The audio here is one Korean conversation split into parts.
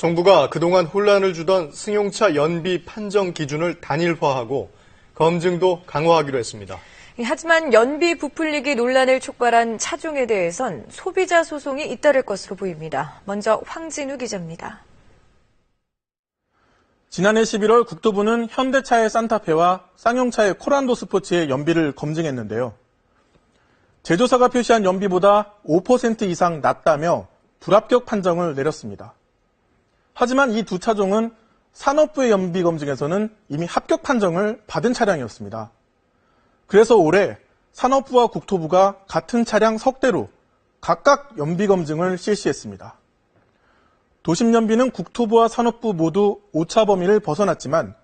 정부가 그동안 혼란을 주던 승용차 연비 판정 기준을 단일화하고 검증도 강화하기로 했습니다. 하지만 연비 부풀리기 논란을 촉발한 차종에 대해선 소비자 소송이 잇따를 것으로 보입니다. 먼저 황진우 기자입니다. 지난해 11월 국토부는 현대차의 산타페와 쌍용차의 코란도 스포츠의 연비를 검증했는데요. 제조사가 표시한 연비보다 5% 이상 낮다며 불합격 판정을 내렸습니다. 하지만 이 두 차종은 산업부의 연비 검증에서는 이미 합격 판정을 받은 차량이었습니다. 그래서 올해 산업부와 국토부가 같은 차량 석 대로 각각 연비 검증을 실시했습니다. 도심 연비는 국토부와 산업부 모두 오차 범위를 벗어났지만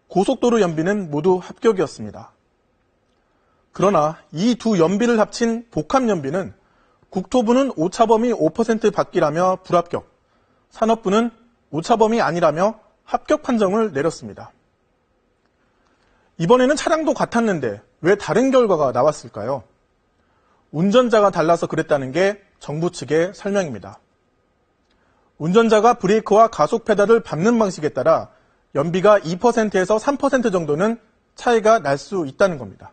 고속도로 연비는 모두 합격이었습니다. 그러나 이 두 연비를 합친 복합 연비는 국토부는 오차 범위 5% 밖이라며 불합격, 산업부는 오차 범위 아니라며 합격 판정을 내렸습니다. 이번에는 차량도 같았는데 왜 다른 결과가 나왔을까요? 운전자가 달라서 그랬다는 게 정부 측의 설명입니다. 운전자가 브레이크와 가속 페달을 밟는 방식에 따라 연비가 2%에서 3% 정도는 차이가 날 수 있다는 겁니다.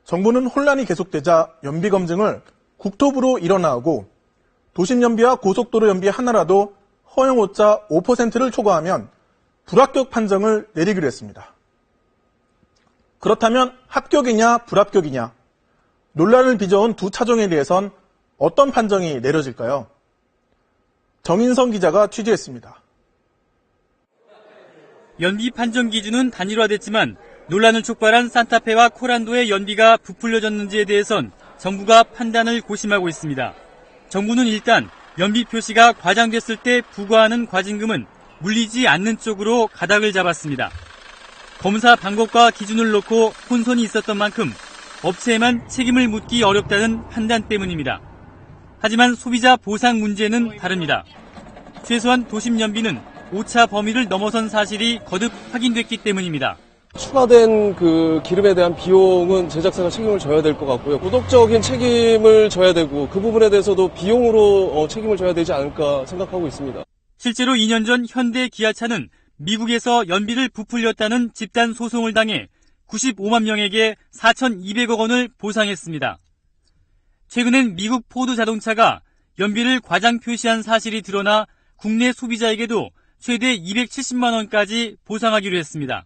정부는 혼란이 계속되자 연비 검증을 국토부로 일어나고 도심 연비와 고속도로 연비 하나라도 허용 오차 5%를 초과하면 불합격 판정을 내리기로 했습니다. 그렇다면 합격이냐 불합격이냐, 논란을 빚어온 두 차종에 대해선 어떤 판정이 내려질까요? 정인성 기자가 취재했습니다. 연비 판정 기준은 단일화됐지만 논란을 촉발한 산타페와 코란도의 연비가 부풀려졌는지에 대해선 정부가 판단을 고심하고 있습니다. 정부는 일단 연비 표시가 과장됐을 때 부과하는 과징금은 물리지 않는 쪽으로 가닥을 잡았습니다. 검사 방법과 기준을 놓고 혼선이 있었던 만큼 업체에만 책임을 묻기 어렵다는 판단 때문입니다. 하지만 소비자 보상 문제는 다릅니다. 최소한 도심 연비는 오차 범위를 넘어선 사실이 거듭 확인됐기 때문입니다. 추가된 그 기름에 대한 비용은 제작사가 책임을 져야 될 것 같고요. 도덕적인 책임을 져야 되고 그 부분에 대해서도 비용으로 책임을 져야 되지 않을까 생각하고 있습니다. 실제로 2년 전 현대 기아차는 미국에서 연비를 부풀렸다는 집단 소송을 당해 95만 명에게 4,200억 원을 보상했습니다. 최근엔 미국 포드 자동차가 연비를 과장 표시한 사실이 드러나 국내 소비자에게도 최대 270만 원까지 보상하기로 했습니다.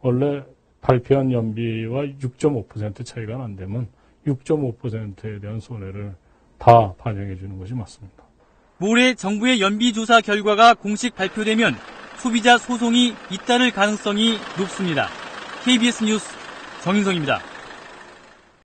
원래 발표한 연비와 6.5% 차이가 난다면 6.5%에 대한 손해를 다 반영해 주는 것이 맞습니다. 모레 정부의 연비 조사 결과가 공식 발표되면 소비자 소송이 잇따를 가능성이 높습니다. KBS 뉴스 정인성입니다.